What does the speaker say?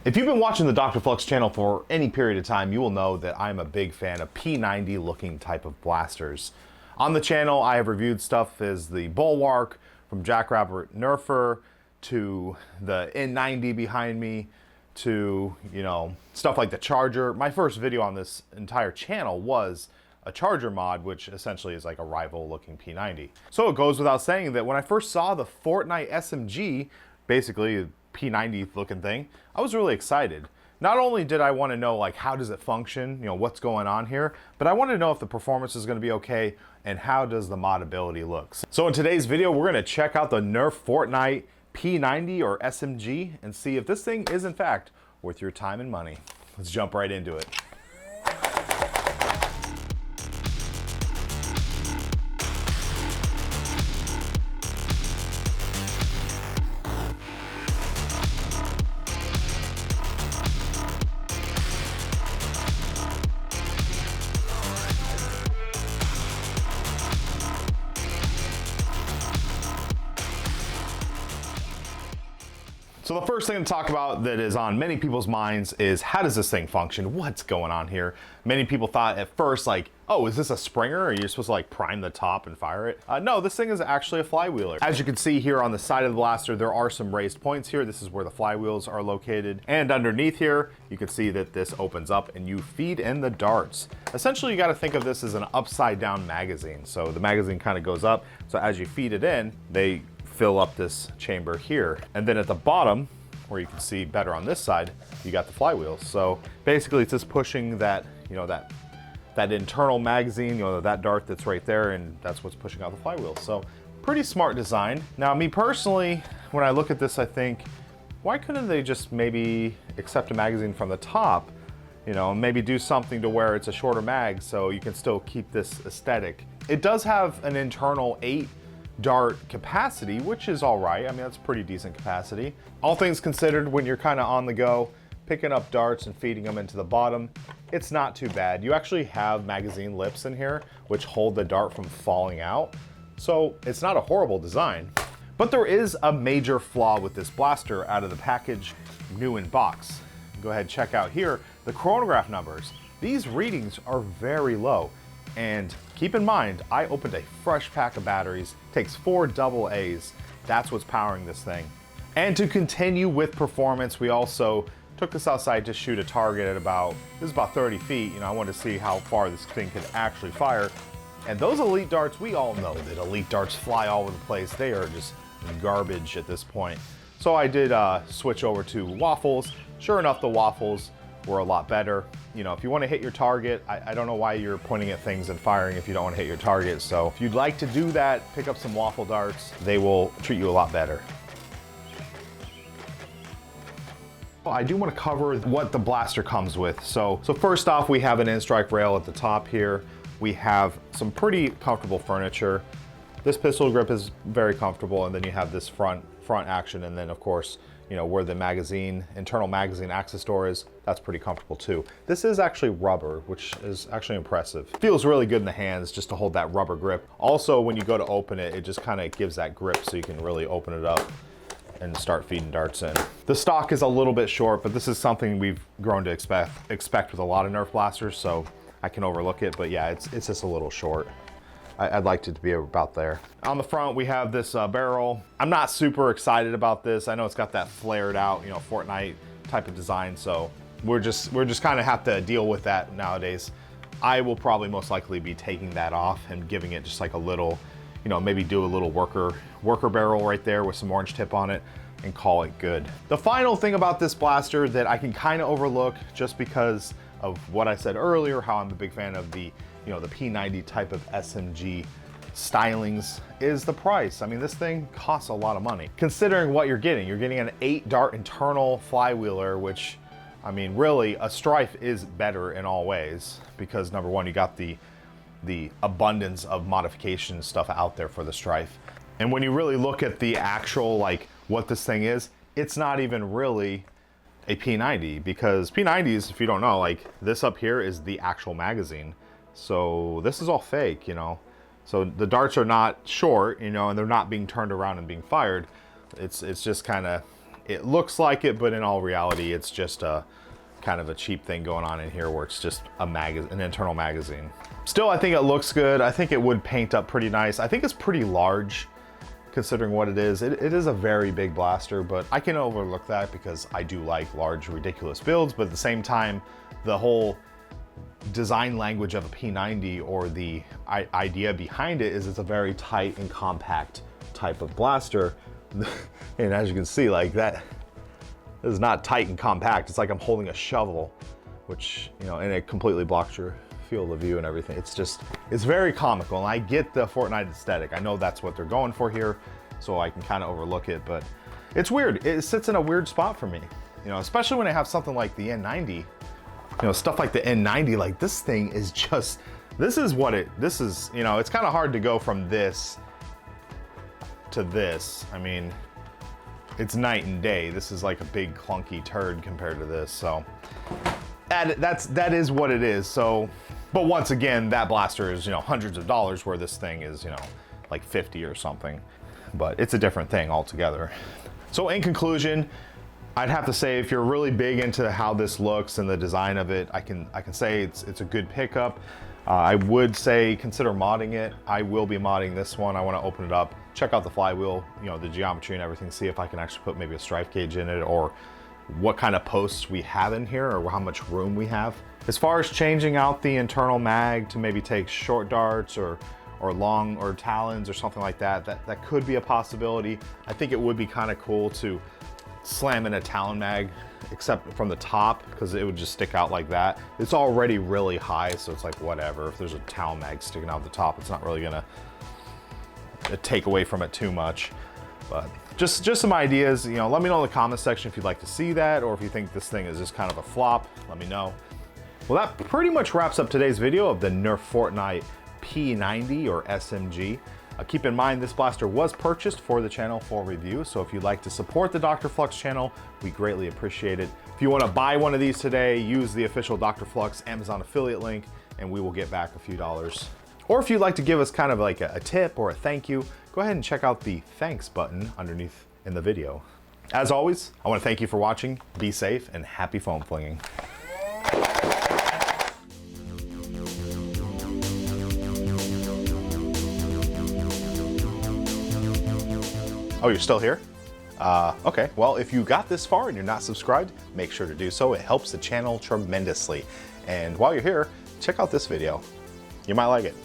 If you've been watching the DrFlux channel for any period of time, you will know that I'm a big fan of P90 looking type of blasters. On the channel, I have reviewed stuff as the Bulwark, from Jackrabbit Nerfer, to the N90 behind me, to, you know, stuff like the Charger. My first video on this entire channel was a Charger mod, which essentially is like a rival looking P90. So it goes without saying that when I first saw the Fortnite SMG, basically a P90 looking thing, I was really excited. Not only did I want to know, like, how does it function, you know, what's going on here, but I wanted to know if the performance is going to be okay and how does the modability look. So in today's video, we're going to check out the Nerf Fortnite P90 or SMG and see if this thing is in fact worth your time and money. Let's jump right into it. So the first thing to talk about that is on many people's minds is, how does this thing function? What's going on here? Many people thought at first, like, oh, is this a Springer? Are you supposed to like prime the top and fire it? No, this thing is actually a flywheeler. As you can see here on the side of the blaster, there are some raised points here. This is where the flywheels are located. And underneath here, you can see that this opens up and you feed in the darts. Essentially, you got to think of this as an upside down magazine. So the magazine kind of goes up. So as you feed it in, they fill up this chamber here. And then at the bottom, where you can see better on this side, you got the flywheels. So basically it's just pushing that, you know, that internal magazine, you know, that dart that's right there, and that's what's pushing out the flywheels. So pretty smart design. Now, me personally, when I look at this, I think, why couldn't they just maybe accept a magazine from the top, you know, maybe do something to where it's a shorter mag so you can still keep this aesthetic. It does have an internal 8 dart capacity, which is all right. I mean, that's pretty decent capacity. All things considered, when you're kind of on the go, picking up darts and feeding them into the bottom, it's not too bad. You actually have magazine lips in here, which hold the dart from falling out. So it's not a horrible design. But there is a major flaw with this blaster out of the package, new in box. Go ahead and check out here the chronograph numbers. These readings are very low. And keep in mind, I opened a fresh pack of batteries, takes 4 AA's. That's what's powering this thing. And to continue with performance, we also took this outside to shoot a target at about, this is about 30 feet. You know, I wanted to see how far this thing could actually fire. And those elite darts, we all know that elite darts fly all over the place. They are just garbage at this point. So I did switch over to waffles. Sure enough, the waffles were a lot better. You know, if you want to hit your target, I don't know why you're pointing at things and firing if you don't want to hit your target. So if you'd like to do that, pick up some waffle darts. They will treat you a lot better. Well, I do want to cover what the blaster comes with. So first off, we have an in-strike rail at the top here. We have some pretty comfortable furniture. This pistol grip is very comfortable, and then you have this front action, and then of course, you know, where the magazine, internal magazine access door is, that's pretty comfortable too. This is actually rubber, which is actually impressive. Feels really good in the hands just to hold that rubber grip. Also, when you go to open it, it just kind of gives that grip so you can really open it up and start feeding darts in. The stock is a little bit short, but this is something we've grown to expect with a lot of Nerf blasters, so I can overlook it, but yeah, it's just a little short. I'd like it to be about there. On the front, we have this barrel. I'm not super excited about this. I know it's got that flared out, you know, Fortnite type of design, so we're just kind of have to deal with that nowadays. I will probably most likely be taking that off and giving it just like a little, you know, maybe do a little worker barrel right there with some orange tip on it and call it good. The final thing about this blaster that I can kind of overlook, just because of what I said earlier, how I'm a big fan of the, you know, the P90 type of SMG stylings, is the price. I mean, this thing costs a lot of money. Considering what you're getting an 8 dart internal flywheeler, which, I mean, really, a Strife is better in all ways, because number one, you got the abundance of modification stuff out there for the Strife. And when you really look at the actual, like, what this thing is, it's not even really a P90, because P90s, if you don't know, like, this up here is the actual magazine. So this is all fake, you know. So the darts are not short, you know, and they're not being turned around and being fired. It's just kind of it looks like it, but in all reality, it's just a kind of a cheap thing going on in here where it's just an internal magazine. Still, I think it looks good. I think it would paint up pretty nice. I think it's pretty large considering what it is. It is a very big blaster, but I can overlook that because I do like large, ridiculous builds, but at the same time, the whole design language of a P90 or the idea behind it is it's a very tight and compact type of blaster. And as you can see, like that is not tight and compact. It's like I'm holding a shovel, which, you know, and it completely blocks your field of view and everything. It's very comical, and I get the Fortnite aesthetic. I know that's what they're going for here, so I can kind of overlook it, but it's weird. It sits in a weird spot for me, you know, especially when I have something like the N90, you know, stuff like the N90, like this thing is just, this is, you know, it's kind of hard to go from this to this. I mean, it's night and day. This is like a big clunky turd compared to this, so that is what it is. So, but once again, that blaster is, you know, hundreds of dollars, where this thing is, you know, like 50 or something. But it's a different thing altogether. So in conclusion, I'd have to say, if you're really big into how this looks and the design of it, I can say it's a good pickup. I would say consider modding it. I will be modding this one. I want to open it up, check out the flywheel, you know, the geometry and everything, see if I can actually put maybe a strife gauge in it, or what kind of posts we have in here, or how much room we have. As far as changing out the internal mag to maybe take short darts or long or talons or something like that, that could be a possibility. I think it would be kind of cool to slam in a talon mag, except from the top, because it would just stick out like that. It's already really high, so it's like whatever. If there's a talon mag sticking out the top, it's not really gonna take away from it too much. But just some ideas, you know, let me know in the comment section if you'd like to see that, or if you think this thing is just kind of a flop, let me know. Well, that pretty much wraps up today's video of the Nerf Fortnite P90 or SMG. Keep in mind, this blaster was purchased for the channel for review, so if you'd like to support the DrFlux channel, we greatly appreciate it. If you want to buy one of these today, use the official DrFlux Amazon affiliate link, and we will get back a few dollars. Or if you'd like to give us kind of like a tip or a thank you, go ahead and check out the thanks button underneath in the video. As always, I want to thank you for watching, be safe, and happy foam flinging. Oh, you're still here? Okay, well, if you got this far and you're not subscribed, make sure to do so. It helps the channel tremendously. And while you're here, check out this video. You might like it.